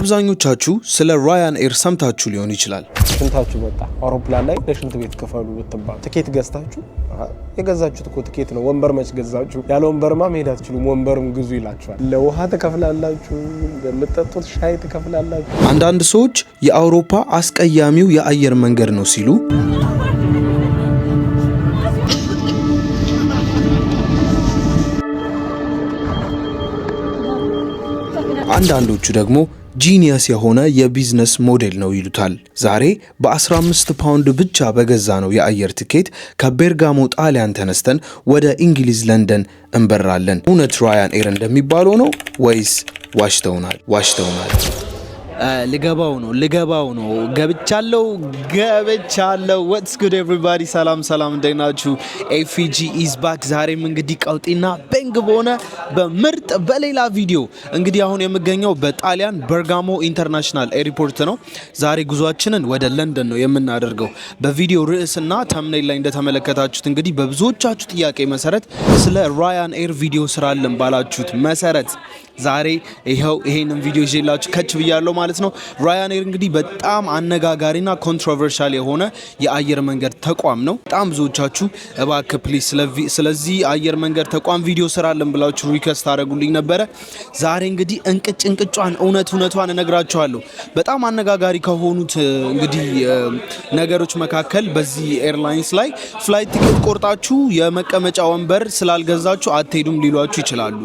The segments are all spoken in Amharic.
አብዛኞቻችሁ ስለ ራያን ኤር ሰምታችሁ ሊሆን ይችላል። ሽንታችሁ መጣ አውሮፕላን ላይ ለሽንት ቤት ክፈሉ ብትባሉ ትኬት ገዝታችሁ የገዛችሁት እኮ ትኬት ነው። ወንበር መች ገዛችሁ? ያለ ወንበርማ መሄድ አትችሉም። ወንበርም ግዙ ይላችኋል። ለውሃ ትከፍላላችሁ፣ ለምትጠጡት ሻይ ትከፍላላችሁ። አንዳንድ ሰዎች የአውሮፓ አስቀያሚው የአየር መንገድ ነው ሲሉ፣ አንዳንዶቹ ደግሞ ጂኒየስ የሆነ የቢዝነስ ሞዴል ነው ይሉታል። ዛሬ በ15 ፓውንድ ብቻ በገዛ ነው የአየር ትኬት ከቤርጋሞ ጣሊያን ተነስተን ወደ እንግሊዝ ለንደን እንበራለን። እውነት ራያን ኤር እንደሚባለው ነው ወይስ ዋሽተውናል? ልገባው ነው ገብቻለሁ what's good everybody ሰላም እንደናችሁ ኤፍጂ is back ዛሬም እንግዲህ ቀውጢና ቤንግ በሆነ በምርጥ በሌላ ቪዲዮ እንግዲህ አሁን የምገኘው በጣሊያን በርጋሞ ኢንተርናሽናል ኤርፖርት ነው። ዛሬ ጉዟችንን ወደ ለንደን ነው የምናደርገው። በቪዲዮ ርዕስና ተምኔል ላይ እንደተመለከታችሁት እንግዲህ በብዙዎቻችሁ ጥያቄ መሰረት ስለ ራያን ኤር ቪዲዮ ስራለን ባላችሁት መሰረት ዛሬ ይሄንን ቪዲዮ ይዤላችሁ ከች ብያለሁ ማለት ነው። ራያን ኤር እንግዲህ በጣም አነጋጋሪና ኮንትሮቨርሻል የሆነ የአየር መንገድ ተቋም ነው። በጣም ብዙዎቻችሁ እባክህ ፕሊዝ ስለዚህ አየር መንገድ ተቋም ቪዲዮ ስራለን ብላችሁ ሪኩዌስት አደረጉልኝ ነበረ። ዛሬ እንግዲህ እንቅጯን እውነቷን እነግራችኋለሁ። በጣም አነጋጋሪ ከሆኑት እንግዲህ ነገሮች መካከል በዚህ ኤርላይንስ ላይ ፍላይት ቲኬት ቆርጣችሁ የመቀመጫ ወንበር ስላልገዛችሁ አትሄዱም ሊሏችሁ ይችላሉ።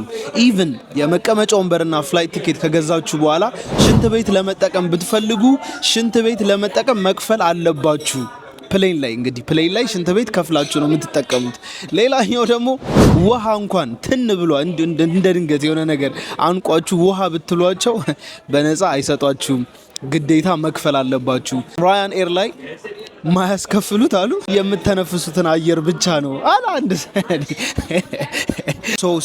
ኢቭን የመቀመጫ ወንበርና ፍላይት ቲኬት ከገዛችሁ በኋላ ሽንት ቤት ለመጠቀም ብትፈልጉ ሽንት ቤት ለመጠቀም መክፈል አለባችሁ። ፕሌን ላይ ሽንት ቤት ከፍላችሁ ነው የምትጠቀሙት። ሌላኛው ደግሞ ውሃ እንኳን ትን ብሎ እንደ ድንገት የሆነ ነገር አንቋችሁ ውሃ ብትሏቸው በነፃ አይሰጧችሁም። ግዴታ መክፈል አለባችሁ። ራያን ኤር ላይ ማያስከፍሉት አሉ የምትተነፍሱትን አየር ብቻ ነው አለ አንድ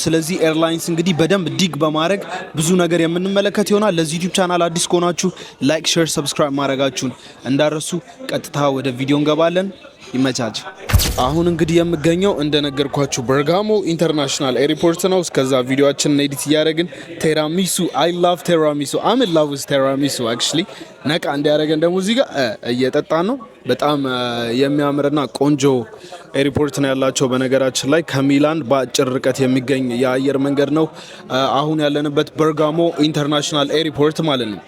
ስለዚህ ኤርላይንስ እንግዲህ በደንብ ዲግ በማድረግ ብዙ ነገር የምንመለከት ይሆናል። ለዚህ ዩቲዩብ ቻናል አዲስ ከሆናችሁ ላይክ፣ ሼር፣ ሰብስክራይብ ማድረጋችሁን እንዳረሱ። ቀጥታ ወደ ቪዲዮ እንገባለን። ይመቻች። አሁን እንግዲህ የምገኘው እንደነገርኳችሁ በርጋሞ ኢንተርናሽናል ኤርፖርት ነው። እስከዛ ቪዲዮአችንን ኤዲት እያደረግን ቴራሚሱ አይ ላቭ ቴራሚሱ አም ኢን ላቭ ዊዝ ቴራሚሱ አክቹሊ ነቃ እንዲያደርገን ደግሞ እዚህ ጋር እየጠጣን ነው። በጣም የሚያምርና ቆንጆ ኤርፖርት ነው ያላቸው። በነገራችን ላይ ከሚላን በአጭር ርቀት የሚገኝ የአየር መንገድ ነው። አሁን ያለንበት በርጋሞ ኢንተርናሽናል ኤርፖርት ማለት ነው።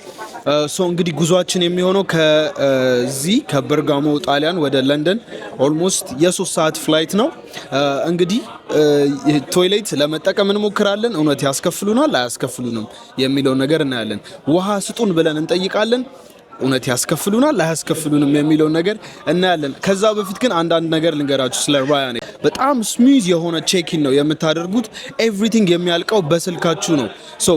እንግዲህ ጉዟችን የሚሆነው ከዚህ ከበርጋሞ ጣሊያን ወደ ለንደን ኦልሞስት የ3 ሰዓት ፍላይት ነው። እንግዲህ ቶይሌት ለመጠቀም እንሞክራለን። እውነት ያስከፍሉናል አያስከፍሉንም የሚለው ነገር እናያለን። ውሃ ስጡን ብለን እንጠይቃለን። እውነት ያስከፍሉናል አያስከፍሉንም የሚለው ነገር እናያለን። ከዛ በፊት ግን አንዳንድ ነገር ልንገራችሁ ስለ ራያን ኤር። በጣም ስሙዝ የሆነ ቼኪን ነው የምታደርጉት። ኤቭሪቲንግ የሚያልቀው በስልካችሁ ነው።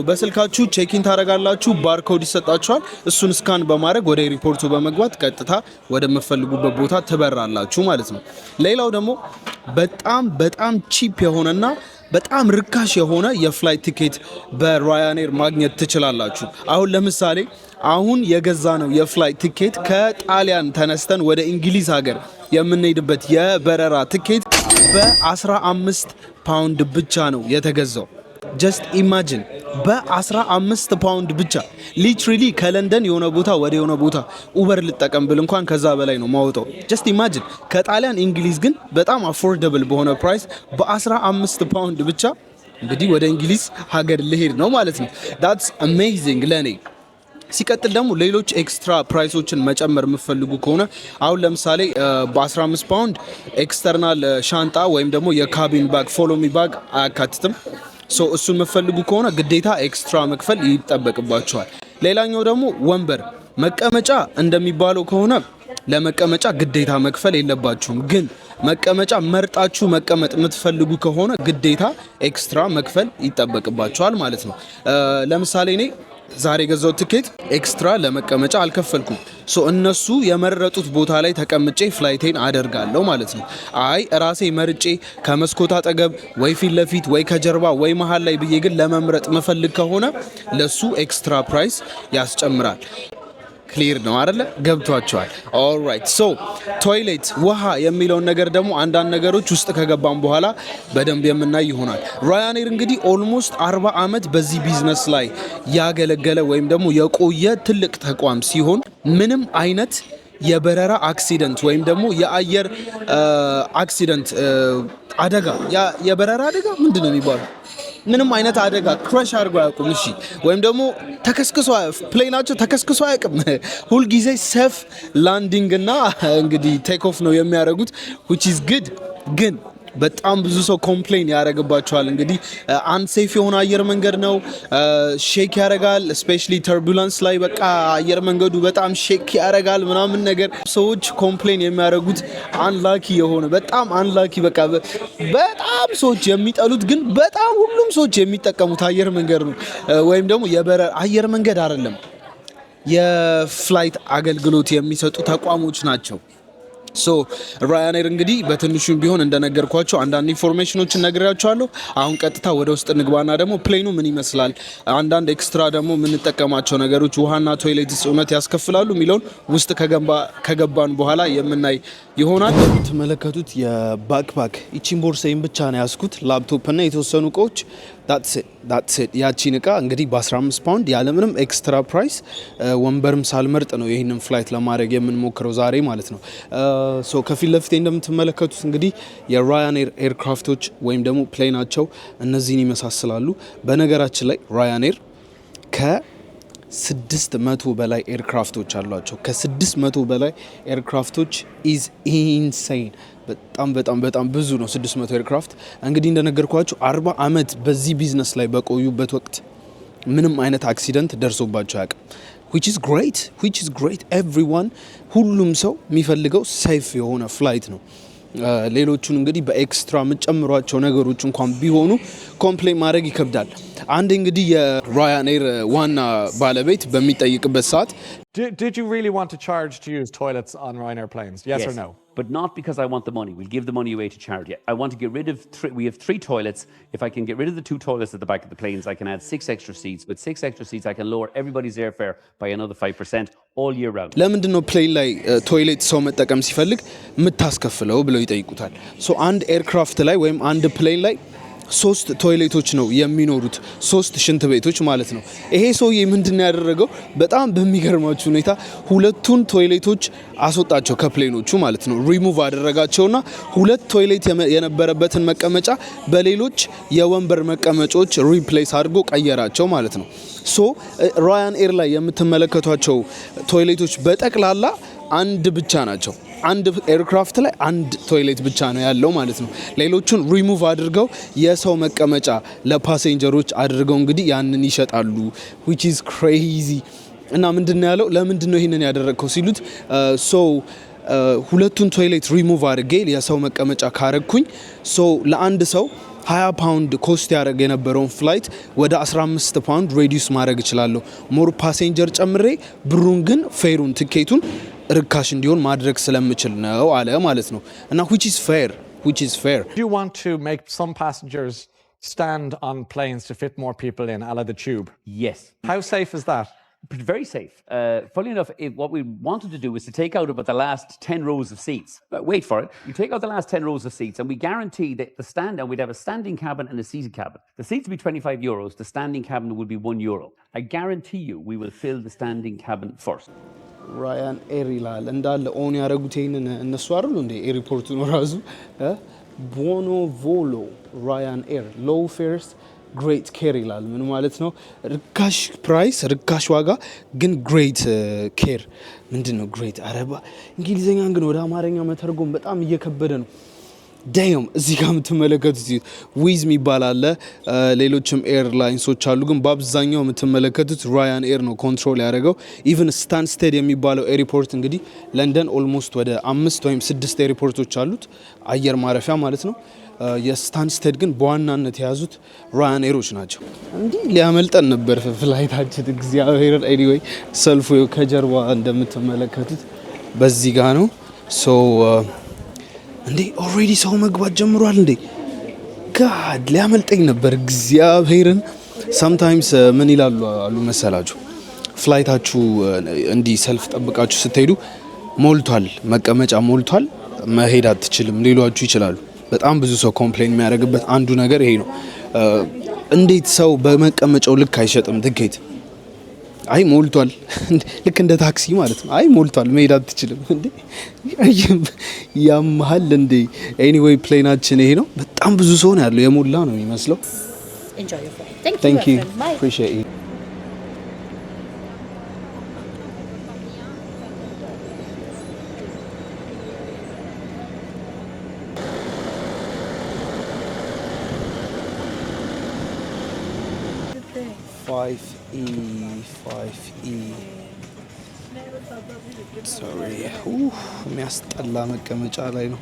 በስልካችሁ ቼኪን ታደርጋላችሁ። ባርኮድ ይሰጣችኋል። እሱን ስካን በማድረግ ወደ ሪፖርቱ በመግባት ቀጥታ ወደ መፈልጉበት ቦታ ትበራላችሁ ማለት ነው። ሌላው ደግሞ በጣም ቺፕ የሆነና በጣም ርካሽ የሆነ የፍላይት ቲኬት በራያን ኤር ማግኘት ትችላላችሁ። አሁን ለምሳሌ አሁን የገዛ ነው የፍላይት ቲኬት ከጣሊያን ተነስተን ወደ እንግሊዝ ሀገር የምንሄድበት የበረራ ቲኬት በ15 ፓውንድ ብቻ ነው የተገዛው። ጀስት ኢማጂን በ15 ፓውንድ ብቻ ሊትራሊ ከለንደን የሆነ ቦታ ወደ የሆነ ቦታ ኡበር ልጠቀም ብል እንኳን ከዛ በላይ ነው ማውጣው። ጀስት ኢማጂን ከጣሊያን እንግሊዝ ግን በጣም አፎርደብል በሆነ ፕራይስ በ15 ፓውንድ ብቻ እንግዲህ ወደ እንግሊዝ ሀገር ልሄድ ነው ማለት ነው። that's amazing ለኔ። ሲቀጥል ደግሞ ሌሎች ኤክስትራ ፕራይሶችን መጨመር የምትፈልጉ ከሆነ አሁን ለምሳሌ በ15 ፓውንድ ኤክስተርናል ሻንጣ ወይም ደግሞ የካቢን ባግ ፎሎሚ ባግ አያካትትም። እሱን የምትፈልጉ ከሆነ ግዴታ ኤክስትራ መክፈል ይጠበቅባቸዋል። ሌላኛው ደግሞ ወንበር መቀመጫ እንደሚባለው ከሆነ ለመቀመጫ ግዴታ መክፈል የለባችሁም። ግን መቀመጫ መርጣችሁ መቀመጥ የምትፈልጉ ከሆነ ግዴታ ኤክስትራ መክፈል ይጠበቅባቸዋል ማለት ነው። ለምሳሌ እኔ ዛሬ ገዛው ትኬት ኤክስትራ ለመቀመጫ አልከፈልኩም። እነሱ የመረጡት ቦታ ላይ ተቀምጬ ፍላይቴን አደርጋለሁ ማለት ነው። አይ ራሴ መርጬ ከመስኮት አጠገብ ወይ ፊት ለፊት ወይ ከጀርባ ወይ መሃል ላይ ብዬ ግን ለመምረጥ መፈልግ ከሆነ ለሱ ኤክስትራ ፕራይስ ያስጨምራል። ክሊር ነው አይደለ? ገብቷቸዋል። ኦልራይት ሶ ቶይሌት ውሃ የሚለውን ነገር ደግሞ አንዳንድ ነገሮች ውስጥ ከገባን በኋላ በደንብ የምናይ ይሆናል። ራያኔር እንግዲህ ኦልሞስት 40 ዓመት በዚህ ቢዝነስ ላይ ያገለገለ ወይም ደግሞ የቆየ ትልቅ ተቋም ሲሆን ምንም አይነት የበረራ አክሲደንት ወይም ደግሞ የአየር አክሲደንት አደጋ የበረራ አደጋ ምንድነው የሚባለው? ምንም አይነት አደጋ ክራሽ አድርጎ አያውቁም። እሺ ወይም ደግሞ ተከስክሶ ፕሌናቸው ተከስክሶ አያውቅም። ሁል ጊዜ ሴፍ ላንዲንግ እና እንግዲህ ቴክ ኦፍ ነው የሚያደርጉት which is good ግን በጣም ብዙ ሰው ኮምፕሌን ያደርግባቸዋል። እንግዲህ አንሴፍ የሆነ አየር መንገድ ነው፣ ሼክ ያደርጋል። ስፔሻሊ ተርቡላንስ ላይ በቃ አየር መንገዱ በጣም ሼክ ያደርጋል ምናምን ነገር ሰዎች ኮምፕሌን የሚያደርጉት አንላኪ የሆነ በጣም አንላኪ በቃ በጣም ሰዎች የሚጠሉት ግን በጣም ሁሉም ሰዎች የሚጠቀሙት አየር መንገድ ነው ወይም ደግሞ የበረራ አየር መንገድ አይደለም፣ የፍላይት አገልግሎት የሚሰጡ ተቋሞች ናቸው። ሶ ራያኔር እንግዲህ በትንሹም ቢሆን እንደነገርኳቸው አንዳንድ ኢንፎርሜሽኖችን ነግሬያቸዋለሁ። አሁን ቀጥታ ወደ ውስጥ እንግባና ደግሞ ፕሌኑ ምን ይመስላል፣ አንዳንድ ኤክስትራ ደግሞ የምንጠቀማቸው ነገሮች ውሃና ቶይሌትስ እውነት ያስከፍላሉ የሚለውን ውስጥ ከገባን በኋላ የምናይ ይሆናል። የምትመለከቱት የባክፓክ ይቺን ቦርሳዬን ብቻ ነው ያስኩት፣ ላፕቶፕ እና የተወሰኑ እቃዎች that's it ያቺን እቃ እንግዲህ በ15 ፓውንድ ያለምንም ኤክስትራ ፕራይስ ወንበርም ሳልመርጥ ነው ይህንን ፍላይት ለማድረግ የምንሞክረው ዛሬ ማለት ነው። ሶ ከፊት ለፊቴ እንደምትመለከቱት እንግዲህ የራያኔር ኤርክራፍቶች ወይም ደግሞ ፕሌናቸው እነዚህን ይመሳሰላሉ። በነገራችን ላይ ራያኔር ከ600 በላይ ኤርክራፍቶች አሏቸው። ከ600 በላይ ኤርክራፍቶች ኢዝ ኢንሴን በጣም ብዙ ነው። 600 ኤርክራፍት እንግዲህ እንደነገርኳችሁ 40 ዓመት በዚህ ቢዝነስ ላይ በቆዩበት ወቅት ምንም አይነት አክሲደንት ደርሶባቸው አያውቅም። which is great everyone ሁሉም ሰው የሚፈልገው ሴፍ የሆነ ፍላይት ነው። ሌሎቹን እንግዲህ በኤክስትራ የምጨምሯቸው ነገሮች እንኳን ቢሆኑ ኮምፕሌን ማድረግ ይከብዳል። አንድ እንግዲህ የራያኔር ዋና ባለቤት በሚጠይቅበት ሰዓት Did you really want to charge to use toilets on Ryanair planes? Yes or no? But not because I want the money. We'll give the money away to charity. I want to get rid of we have 3 toilets. If I can get rid of the 2 toilets at the back of the planes, I can add 6 extra seats. With 6 extra seats, I can lower everybody's airfare by another 5% all year round. ለምንድን ነው ፕሌን ላይ ቶይሌት ሰው መጠቀም ሲፈልግ የምታስከፍለው ብለው ይጠይቁታል። ሶ አንድ ኤርክራፍት ላይ ወይም አንድ ፕሌን ላይ 3 ቶይሌቶች ነው የሚኖሩት፣ 3 ሽንት ቤቶች ማለት ነው። ይሄ ሰውዬ ምንድነው ያደረገው? በጣም በሚገርማችሁ ሁኔታ 2ቱን ቶይሌቶች አስወጣቸው ከፕሌኖቹ ማለት ነው። ሪሙቭ አደረጋቸውና 2 ቶይሌት የነበረበትን መቀመጫ በሌሎች የወንበር መቀመጫዎች ሪፕሌስ አድርጎ ቀየራቸው ማለት ነው። ሶ ራያን ኤር ላይ የምትመለከቷቸው ቶይሌቶች በጠቅላላ አንድ ብቻ ናቸው። አንድ ኤርክራፍት ላይ አንድ ቶይሌት ብቻ ነው ያለው ማለት ነው። ሌሎቹን ሪሙቭ አድርገው የሰው መቀመጫ ለፓሴንጀሮች አድርገው እንግዲህ ያንን ይሸጣሉ which is crazy። እና ምንድነው ያለው ለምንድነው ይሄንን ያደረገው ሲሉት ሁለቱን ቶይሌት ሪሙቭ አድርጌ የሰው መቀመጫ ካረኩኝ ለአንድ ሰው 20 ፓውንድ ኮስት ያደረገ የነበረውን ፍላይት ወደ 15 ፓውንድ ሬዲዩስ ማድረግ እችላለሁ። ሞር ፓሴንጀር ጨምሬ ብሩን ግን ፌሩን ትኬቱን ርካሽ እንዲሆን ማድረግ ስለምችል ነው አለ ማለት ነው። እና which is fair. Do you want to make some passengers stand on planes to fit more people in, a la the tube? Yes. How safe is that? Very safe. Funnily enough, what we wanted to do was to take out about the last 10 rows of seats. Wait for it. You take out the last 10 rows of seats and we guarantee that and we'd have a standing cabin and a seated cabin. The seats would be 25 euros. The standing cabin would be €1. I guarantee you we will fill the standing cabin first. ራያን ኤር ይላል እንዳለ ኦን ያደረጉት ይሄንን እነሱ አይደሉ እንደ ኤርፖርቱ ነው ራሱ ቦኖ ቮሎ ራያን ኤር ሎው ፌርስ ግሬት ኬር ይላል። ምን ማለት ነው? ርካሽ ፕራይስ ርካሽ ዋጋ ግን ግሬት ኬር ምንድነው? ግሬት አረባ እንግሊዘኛን ግን ወደ አማርኛ መተርጎም በጣም እየከበደ ነው። ዳይም እዚህ ጋር የምትመለከቱት ዊዝ የሚባል አለ፣ ሌሎችም ኤርላይንሶች አሉ። ግን በአብዛኛው የምትመለከቱት ራያን ኤር ነው ኮንትሮል ያደረገው። ኢቭን ስታንስቴድ የሚባለው ኤርፖርት እንግዲህ ለንደን ኦልሞስት ወደ 5 ወይም 6 ኤርፖርቶች አሉት አየር ማረፊያ ማለት ነው። የስታንስቴድ ግን በዋናነት የያዙት ራያን ኤሮች ናቸው። እንዲህ ሊያመልጠን ነበር ፍላይታችን እግዚአብሔር። ኤኒዌይ ሰልፉ ከጀርባ እንደምትመለከቱት በዚህ ጋር ነው። እንዴ ኦልሬዲ ሰው መግባት ጀምሯል እንዴ! ጋድ ሊያመልጠኝ ነበር እግዚአብሔርን። ሰምታይምስ ምን ይላሉ አሉ መሰላችሁ? ፍላይታችሁ እንዲህ ሰልፍ ጠብቃችሁ ስትሄዱ ሞልቷል፣ መቀመጫ ሞልቷል፣ መሄድ አትችልም ሊሏችሁ ይችላሉ። በጣም ብዙ ሰው ኮምፕሌን የሚያደርግበት አንዱ ነገር ይሄ ነው። እንዴት ሰው በመቀመጫው ልክ አይሸጥም ትኬት? አይ ሞልቷል፣ ልክ እንደ ታክሲ ማለት ነው። አይ ሞልቷል፣ መሄድ አትችልም እንዴ? ያመሃል እንዴ? ኤኒዌይ ፕሌናችን ይሄ ነው። በጣም ብዙ ሰው ነው ያለው፣ የሞላ ነው የሚመስለው። Enjoy your flight. Thank you. Bye. Appreciate it. Sorry. የሚያስጠላ መቀመጫ ላይ ነው።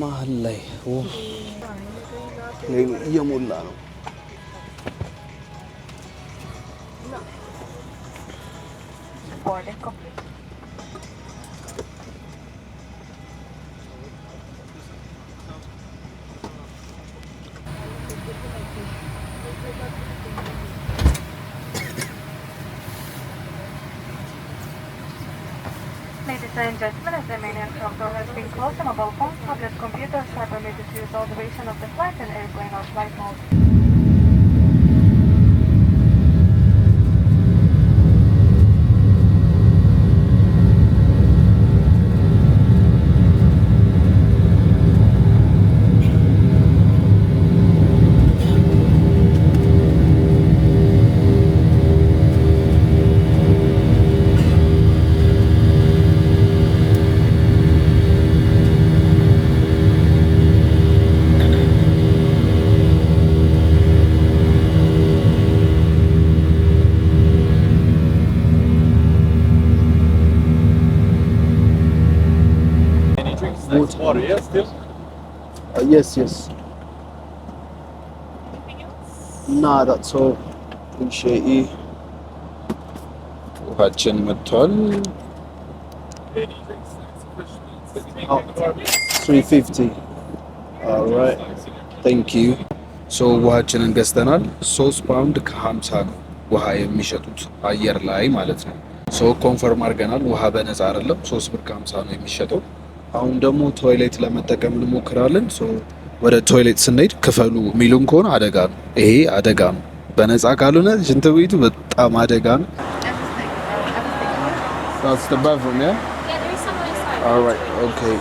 መሀል ላይ እየሞላ ነው። Ladies and gentlemen, as the main aircraft door has been closed, and mobile phones, tablets, computers are permitted to use all duration of the flight in airplane or flight mode. Water, yes, still? Yes. Nah, that's all. Appreciate you. ውሃችን መጥቷል። 350. All right. Thank you. So ውሃችንን ገዝተናል። 3 ፓውንድ ከ50 ነው ውሃ የሚሸጡት አየር ላይ ማለት ነው። ሶ ኮንፈርም አድርገናል። ውሃ በነፃ አይደለም፣ 3 ብር ከ50 ነው የሚሸጠው። አሁን ደግሞ ቶይሌት ለመጠቀም እንሞክራለን። ሶ ወደ ቶይሌት ስንሄድ ክፈሉ የሚሉን ከሆነ አደጋ ነው። ይሄ አደጋ ነው። በነፃ ካልሆነ ሽንት ቤቱ በጣም አደጋ ነው። That's the bathroom, yeah? Yeah, there is some on the side. All right. Okay.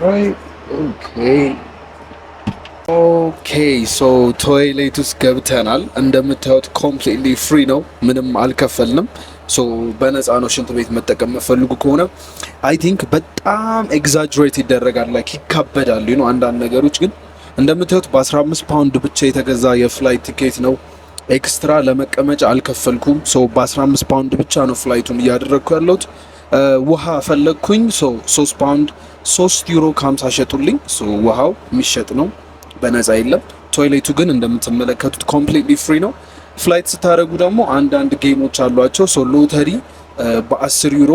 Right. Okay. So ቶይሌት ውስጥ ገብተናል። እንደምታዩት ኮምፕሊትሊ ፍሪ ነው። ምንም አልከፈልንም። ሶ በነፃ ነው ሽንት ቤት መጠቀም መፈልጉ ከሆነ አይ ቲንክ በጣም ኤግዛጀሬት ይደረጋል፣ ላይክ ይካበዳል ነው አንዳንድ ነገሮች። ግን እንደምታዩት በ15 ፓውንድ ብቻ የተገዛ የፍላይት ቲኬት ነው። ኤክስትራ ለመቀመጫ አልከፈልኩም። ሶ በ15 ፓውንድ ብቻ ነው ፍላይቱን እያደረግኩ ያለሁት። ውሃ ፈለግኩኝ። ሶ 3 ፓውንድ 3 ዩሮ ከ50 ሸጡልኝ። ሶ ውሃው የሚሸጥ ነው፣ በነፃ የለም። ቶይሌቱ ግን እንደምትመለከቱት ኮምፕሊትሊ ፍሪ ነው። ፍላይት ስታደርጉ ደግሞ አንዳንድ ጌሞች አሏቸው። ሶ ሎተሪ በ10 ዩሮ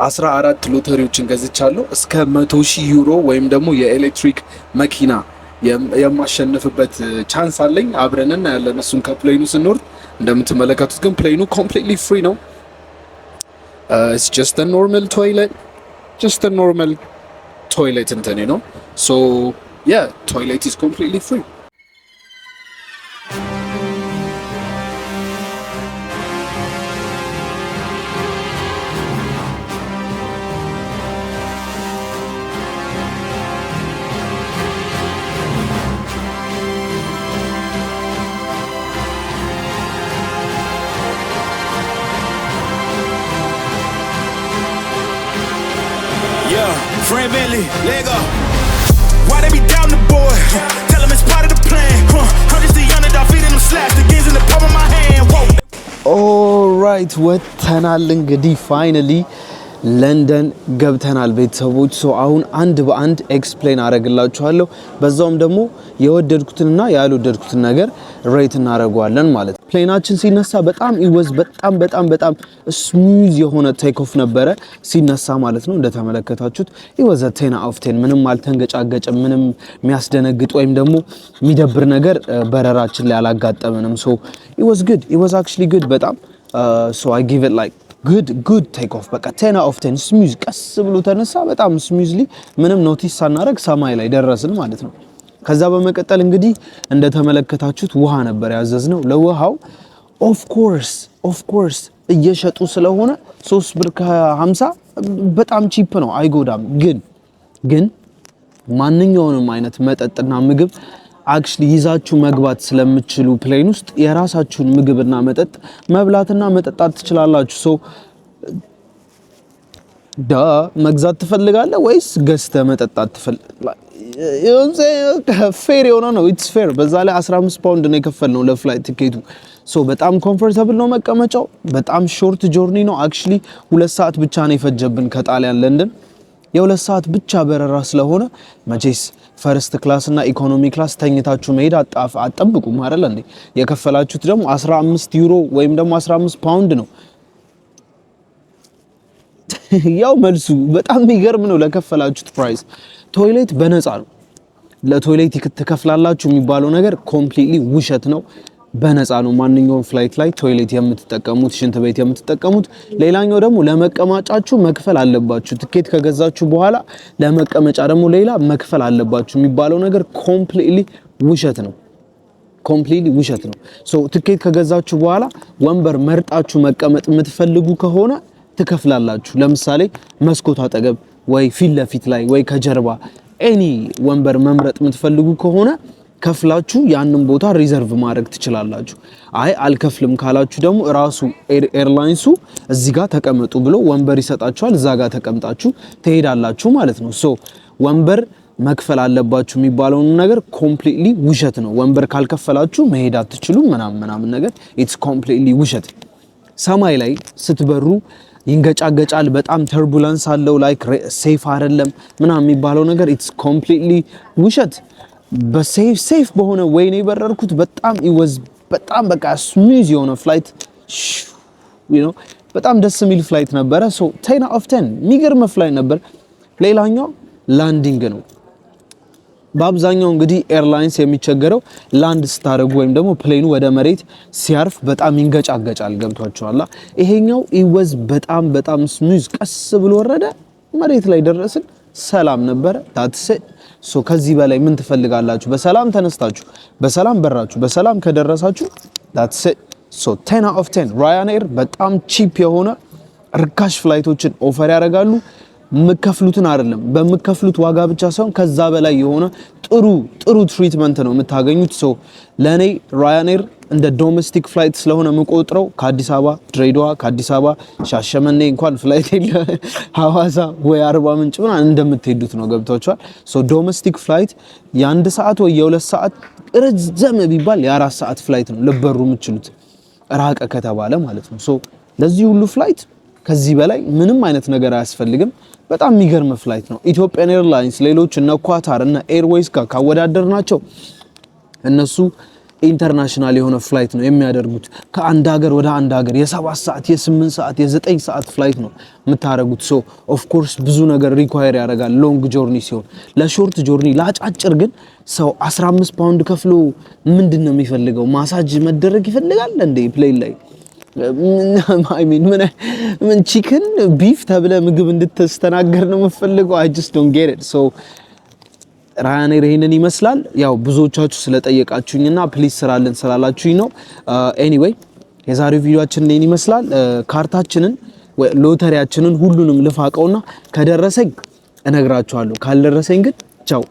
14 ሎተሪዎችን ገዝቻለሁ። እስከ 100,000 ዩሮ ወይም ደግሞ የኤሌክትሪክ መኪና የማሸነፍበት ቻንስ አለኝ። አብረንና ያለን እሱን ከፕሌኑ ስንወርድ እንደምትመለከቱት ግን ፕሌኑ ኮምፕሊትሊ ፍሪ ነው። it's just a normal toilet እንትን ነው። so yeah, toilet is completely free. Friend Bentley, leg up. Why they be down the boy? Tell them it's part of the plan. I'm just a young adult feeding them slaps. The gains in the palm of my hand. Whoa. ኦልራይት ወጥተናል። እንግዲህ ፋይናሊ ለንደን ገብተናል ቤተሰቦች። ሶ አሁን አንድ በአንድ ኤክስፕሌን አደርግላችኋለሁ። በዛውም ደግሞ የወደድኩትንና ያልወደድኩትን ነገር ሬት እናደርገዋለን ማለት ነው። ፕሌናችን ሲነሳ በጣም ኢወዝ በጣም ስሙዝ የሆነ ቴክ ኦፍ ነበረ ሲነሳ ማለት ነው። እንደተመለከታችሁት ኢወዝ 10 out of 10 ምንም አልተንገጫገጨም። ምንም የሚያስደነግጥ ወይም ደግሞ የሚደብር ነገር በረራችን ላይ አላጋጠመንም። ሶ ኢወዝ ጉድ ኢወዝ actually good በጣም so I give it like good take off በቃ 10 out of 10 ስሙዝ ቀስ ብሎ ተነሳ በጣም ስሙዝሊ ምንም ኖቲስ ሳናረግ ሰማይ ላይ ደረስን ማለት ነው። ከዛ በመቀጠል እንግዲህ እንደተመለከታችሁት ውሃ ነበር ያዘዝነው። ለውሃው ኦፍ ኮርስ እየሸጡ ስለሆነ 3 ብር ከ50 በጣም ቺፕ ነው አይጎዳም። ግን ማንኛውንም አይነት መጠጥና ምግብ አክቹሊ ይዛችሁ መግባት ስለምትችሉ ፕሌን ውስጥ የራሳችሁን ምግብና መጠጥ መብላትና መጠጣት ትችላላችሁ። ሶ መግዛት ትፈልጋለህ ወይስ ገዝተህ መጠጣት ትፈልጋለህ? ፌር የሆነ ነው። ኢትስ ፌር። በዛ ላይ 15 ፓውንድ ነው የከፈልነው ለፍላይት ቲኬቱ። ሶ በጣም ኮምፎርታብል ነው መቀመጫው። በጣም ሾርት ጆርኒ ነው። አክቹሊ 2 ሰዓት ብቻ ነው የፈጀብን ከጣሊያን ለንደን። የ2 ሰዓት ብቻ በረራ ስለሆነ መቼስ ፈርስት ክላስ እና ኢኮኖሚ ክላስ ተኝታችሁ መሄድ አጠብቁም አይደል እንዴ? የከፈላችሁት ደግሞ 15 ዩሮ ወይም ደግሞ 15 ፓውንድ ነው። ያው መልሱ በጣም የሚገርም ነው ለከፈላችሁት ፕራይስ። ቶይሌት በነፃ ነው። ለቶይሌት ትከፍላላችሁ የሚባለው ነገር ኮምፕሊትሊ ውሸት ነው። በነፃ ነው ማንኛውም ፍላይት ላይ ቶይሌት የምትጠቀሙት፣ ሽንት ቤት የምትጠቀሙት። ሌላኛው ደግሞ ለመቀመጫችሁ መክፈል አለባችሁ። ትኬት ከገዛችሁ በኋላ ለመቀመጫ ደግሞ ሌላ መክፈል አለባችሁ የሚባለው ነገር ኮምፕሊትሊ ውሸት ነው። ሶ ትኬት ከገዛችሁ በኋላ ወንበር መርጣችሁ መቀመጥ የምትፈልጉ ከሆነ ትከፍላላችሁ። ለምሳሌ መስኮት አጠገብ ወይ ፊት ለፊት ላይ ወይ ከጀርባ ኤኒ ወንበር መምረጥ የምትፈልጉ ከሆነ ከፍላችሁ ያንን ቦታ ሪዘርቭ ማድረግ ትችላላችሁ። አይ አልከፍልም ካላችሁ ደግሞ ራሱ ኤርላይንሱ እዚህ ጋር ተቀመጡ ብሎ ወንበር ይሰጣችኋል። እዛ ጋር ተቀምጣችሁ ትሄዳላችሁ ማለት ነው። ሶ ወንበር መክፈል አለባችሁ የሚባለውን ነገር ኮምፕሊትሊ ውሸት ነው። ወንበር ካልከፈላችሁ መሄድ አትችሉም ምናምን ነገር ኢትስ ኮምፕሊትሊ ውሸት። ሰማይ ላይ ስትበሩ ይንገጫገጫል። በጣም ተርቡላንስ አለው። ላይክ ሴፍ አይደለም ምናምን የሚባለው ነገር ኢትስ ኮምፕሊትሊ ውሸት። በሴፍ በሆነ ወይ ነው የበረርኩት። በጣም በቃ ስሙዝ የሆነ ፍላይት በጣም ደስ የሚል ፍላይት ነበረ። ሶ 10 out of 10 የሚገርም ፍላይት ነበር። ሌላኛው ላንዲንግ ነው። በአብዛኛው እንግዲህ ኤርላይንስ የሚቸገረው ላንድ ስታደርጉ ወይም ደግሞ ፕሌኑ ወደ መሬት ሲያርፍ በጣም ይንገጫገጫል። ገብቷችኋል? ይሄኛው ኢወዝ በጣም ስሙዝ ቀስ ብሎ ወረደ። መሬት ላይ ደረስን። ሰላም ነበረ። ታትሰ ሶ ከዚህ በላይ ምን ትፈልጋላችሁ? በሰላም ተነስታችሁ በሰላም በራችሁ በሰላም ከደረሳችሁ ታትሰ ሶ 10 out of 10 ራያንኤር በጣም ቺፕ የሆነ ርካሽ ፍላይቶችን ኦፈር ያደርጋሉ። የምከፍሉትን አይደለም በምከፍሉት ዋጋ ብቻ ሳይሆን ከዛ በላይ የሆነ ጥሩ ትሪትመንት ነው የምታገኙት። ሶ ለኔ ራያንኤር እንደ ዶሜስቲክ ፍላይት ስለሆነ የምቆጥረው ከአዲስ አበባ ድሬዳዋ፣ ከአዲስ አበባ ሻሸመኔ እንኳን ፍላይት የለ ሐዋሳ ወይ አርባ ምንጭ ምናምን እንደምትሄዱት ነው። ገብቷችኋል? ሶ ዶሜስቲክ ፍላይት የ1 ሰዓት ወይ የ2 ሰዓት ረዘም ቢባል የ4 ሰዓት ፍላይት ነው ልበሩ የምትችሉት ራቀ ከተባለ ማለት ነው። ሶ ለዚህ ሁሉ ፍላይት ከዚህ በላይ ምንም አይነት ነገር አያስፈልግም። በጣም የሚገርም ፍላይት ነው። ኢትዮጵያን ኤርላይንስ ሌሎች እነ ኳታር እና ኤርዌይስ ጋር ካወዳደርናቸው እነሱ ኢንተርናሽናል የሆነ ፍላይት ነው የሚያደርጉት። ከአንድ ሀገር ወደ አንድ ሀገር የ7 ሰዓት የ8 ሰዓት የ9 ሰዓት ፍላይት ነው የምታደርጉት። ሶ ኦፍ ኮርስ ብዙ ነገር ሪኳየር ያደርጋል ሎንግ ጆርኒ ሲሆን። ለሾርት ጆርኒ ለአጫጭር ግን ሰው 15 ፓውንድ ከፍሎ ምንድን ነው የሚፈልገው? ማሳጅ መደረግ ይፈልጋል እንዴ ፕሌን ላይ? ምን ቺክን ቢፍ ተብለ ምግብ እንድትስተናገር ነው የምፈልገው? I just don't get it. So ራያንኤር ይሄንን ይመስላል። ያው ብዙዎቻችሁ ስለጠየቃችሁኝና ፕሊዝ ስራልን ስላላችሁኝ ነው። ኤኒዌይ የዛሬው ቪዲዮአችን ይሄን ይመስላል። ካርታችንን ወይ ሎተሪያችንን ሁሉንም ልፋቀውና ከደረሰኝ እነግራችኋለሁ፣ ካልደረሰኝ ግን ቻው።